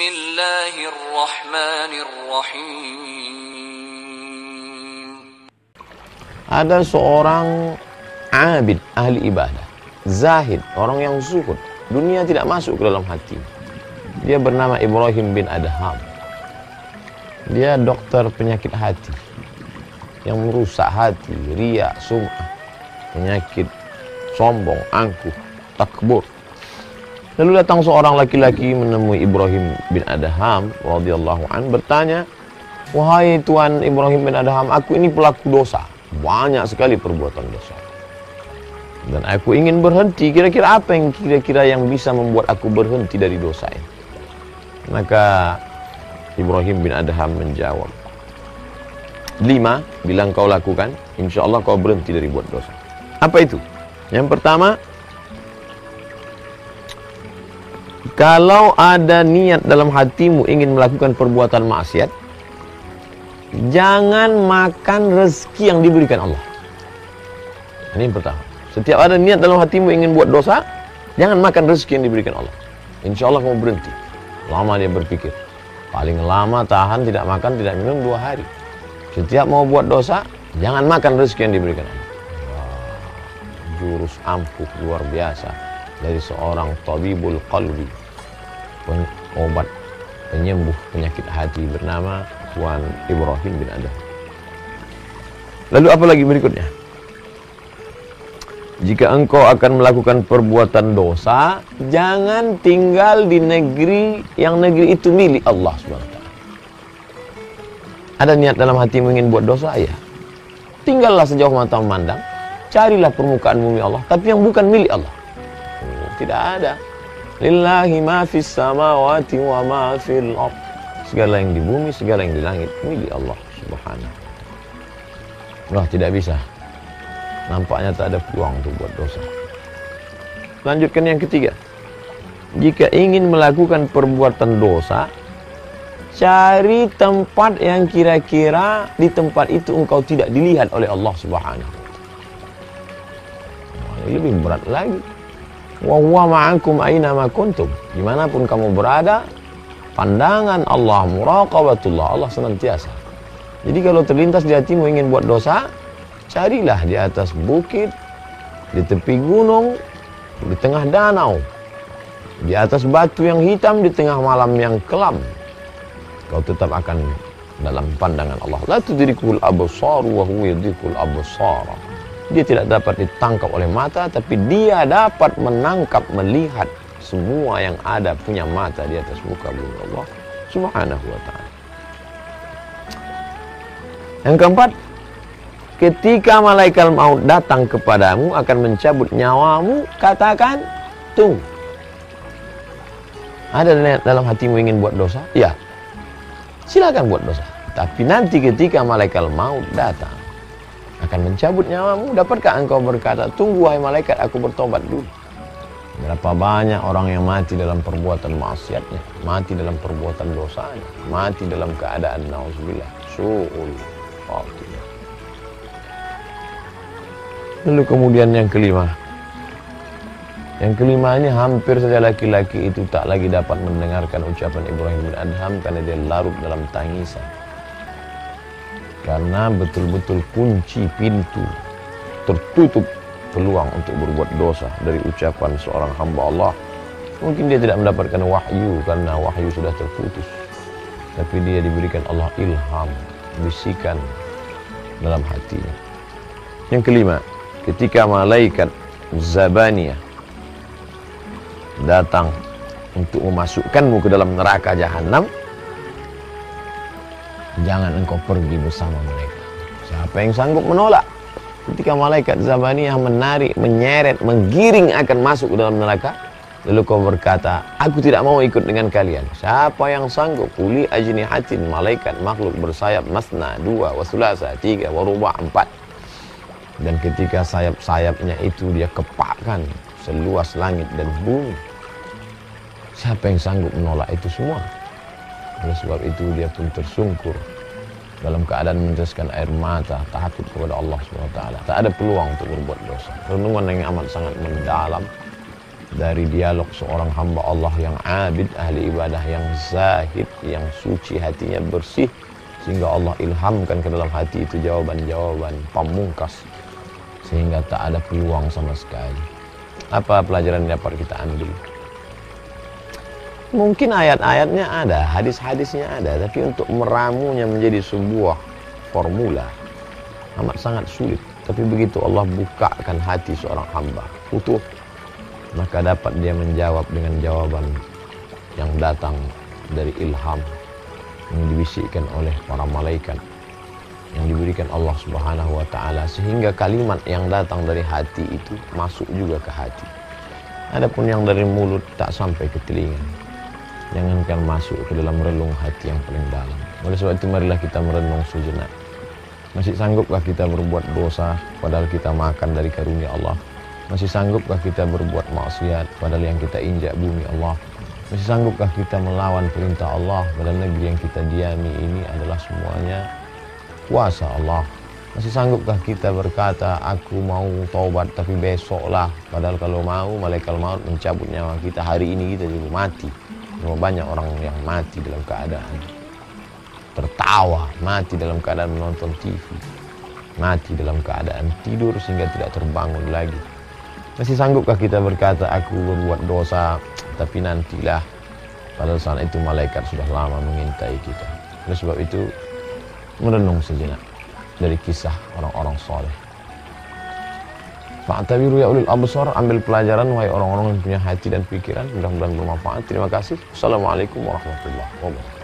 Bismillahirrahmanirrahim. Ada seorang abid, ahli ibadah, zahid, orang yang zuhud. Dunia tidak masuk ke dalam hati. Dia bernama Ibrahim bin Adham. Dia dokter penyakit hati yang merusak hati, riya, sum'ah, penyakit sombong, angkuh, takbur. Lalu datang seorang laki-laki menemui Ibrahim bin Adham radhiyallahu an, bertanya, "Wahai Tuan Ibrahim bin Adham, aku ini pelaku dosa, banyak sekali perbuatan dosa. Dan aku ingin berhenti, kira-kira apa yang kira-kira bisa membuat aku berhenti dari dosa ini?" Maka Ibrahim bin Adham menjawab, 5 bilang kau lakukan, insya Allah kau berhenti dari buat dosa. Apa itu? Yang pertama, kalau ada niat dalam hatimu ingin melakukan perbuatan maksiat, jangan makan rezeki yang diberikan Allah. Ini yang pertama. Setiap ada niat dalam hatimu ingin buat dosa, jangan makan rezeki yang diberikan Allah. Insya Allah kamu berhenti. Lama dia berpikir, paling lama tahan tidak makan tidak minum 2 hari. Setiap mau buat dosa, jangan makan rezeki yang diberikan Allah. Wah, jurus ampuh luar biasa dari seorang tabibul qalbi, obat penyembuh penyakit hati bernama Tuan Ibrahim bin Adham. Lalu apa lagi berikutnya? Jika engkau akan melakukan perbuatan dosa, jangan tinggal di negeri yang negeri itu milik Allah SWT. Ada niat dalam hatimu ingin buat dosa, ya tinggallah sejauh mata memandang, carilah permukaan bumi Allah, tapi yang bukan milik Allah. Tidak ada. Lillahi ma fis samawati wa ma fil ardh. Segala yang di bumi, segala yang di langit milik Allah Subhanahu. Wah, tidak bisa. Nampaknya tak ada peluang untuk buat dosa. Lanjutkan yang ketiga. Jika ingin melakukan perbuatan dosa, cari tempat yang kira-kira di tempat itu engkau tidak dilihat oleh Allah Subhanahu. Lebih berat lagi. Wa huwa ma'akum aina ma kuntum. Dimanapun kamu berada, pandangan Allah, muraqabatullah, Allah senantiasa. Jadi kalau terlintas di hatimu ingin buat dosa, carilah di atas bukit, di tepi gunung, di tengah danau, di atas batu yang hitam, di tengah malam yang kelam. Kau tetap akan dalam pandangan Allah. La tudrikul absar wa huwa yudrikul absar. Dia tidak dapat ditangkap oleh mata, tapi dia dapat menangkap, melihat semua yang ada, punya mata di atas muka bumi Allah Subhanahu wa ta'ala. Yang keempat, ketika malaikat maut datang kepadamu akan mencabut nyawamu, katakan, tunggu. Ada dalam hatimu ingin buat dosa? Ya, silakan buat dosa. Tapi nanti ketika malaikat maut datang akan mencabut nyawamu, dapatkah engkau berkata, tunggu wahai malaikat, aku bertobat dulu? Berapa banyak orang yang mati dalam perbuatan maksiatnya, mati dalam perbuatan dosanya, mati dalam keadaan nauzubillah su'ul khatimah. Lalu kemudian yang kelima. Yang kelima ini hampir saja laki-laki itu tak lagi dapat mendengarkan ucapan Ibrahim bin Adham karena dia larut dalam tangisan. Karena betul-betul kunci pintu, tertutup peluang untuk berbuat dosa dari ucapan seorang hamba Allah. Mungkin dia tidak mendapatkan wahyu karena wahyu sudah terputus. Tapi dia diberikan Allah ilham, bisikan dalam hatinya. Yang kelima, ketika malaikat Zabaniyah datang untuk memasukkanmu ke dalam neraka jahanam, jangan engkau pergi bersama mereka. Siapa yang sanggup menolak? Ketika malaikat Zabaniyah menarik, menyeret, menggiring akan masuk ke dalam neraka, lalu kau berkata, aku tidak mau ikut dengan kalian. Siapa yang sanggup? Uli ajnihatin, malaikat makhluk bersayap, masna, 2, wa sulasa, 3, wa ruba', 4. Dan ketika sayap-sayapnya itu dia kepakkan seluas langit dan bumi, siapa yang sanggup menolak itu semua? Oleh sebab itu dia pun tersungkur dalam keadaan meneteskan air mata, takut kepada Allah SWT. Tak ada peluang untuk berbuat dosa. Renungan yang amat sangat mendalam dari dialog seorang hamba Allah yang abid, ahli ibadah, yang zahid, yang suci, hatinya bersih, sehingga Allah ilhamkan ke dalam hati itu jawaban-jawaban pamungkas, sehingga tak ada peluang sama sekali. Apa pelajaran yang dapat kita ambil? Mungkin ayat-ayatnya ada, hadis-hadisnya ada, tapi untuk meramunya menjadi sebuah formula amat sangat sulit. Tapi begitu Allah bukakan hati seorang hamba utuh, maka dapat dia menjawab dengan jawaban yang datang dari ilham yang dibisikkan oleh para malaikat, yang diberikan Allah Subhanahu wa ta'ala, sehingga kalimat yang datang dari hati itu masuk juga ke hati. Adapun yang dari mulut tak sampai ke telinga, jangankan masuk ke dalam relung hati yang paling dalam. Oleh sebab itu marilah kita merenung sejenak. Masih sanggupkah kita berbuat dosa padahal kita makan dari karunia Allah? Masih sanggupkah kita berbuat maksiat padahal yang kita injak bumi Allah? Masih sanggupkah kita melawan perintah Allah padahal negeri yang kita diami ini adalah semuanya kuasa Allah? Masih sanggupkah kita berkata, aku mau taubat tapi besoklah, padahal kalau mau malaikat maut mencabut nyawa kita hari ini, kita juga mati. Banyak orang yang mati dalam keadaan tertawa, mati dalam keadaan menonton TV, mati dalam keadaan tidur sehingga tidak terbangun lagi. Masih sanggupkah kita berkata, aku berbuat dosa tapi nantilah, padahal saat itu malaikat sudah lama mengintai kita. Oleh sebab itu merenung sejenak dari kisah orang-orang soleh. Fa'tabiru ya ulil absar, ambil pelajaran wahai orang-orang yang punya hati dan pikiran. Mudah-mudahan bermanfaat. Terima kasih. Assalamualaikum warahmatullahi wabarakatuh.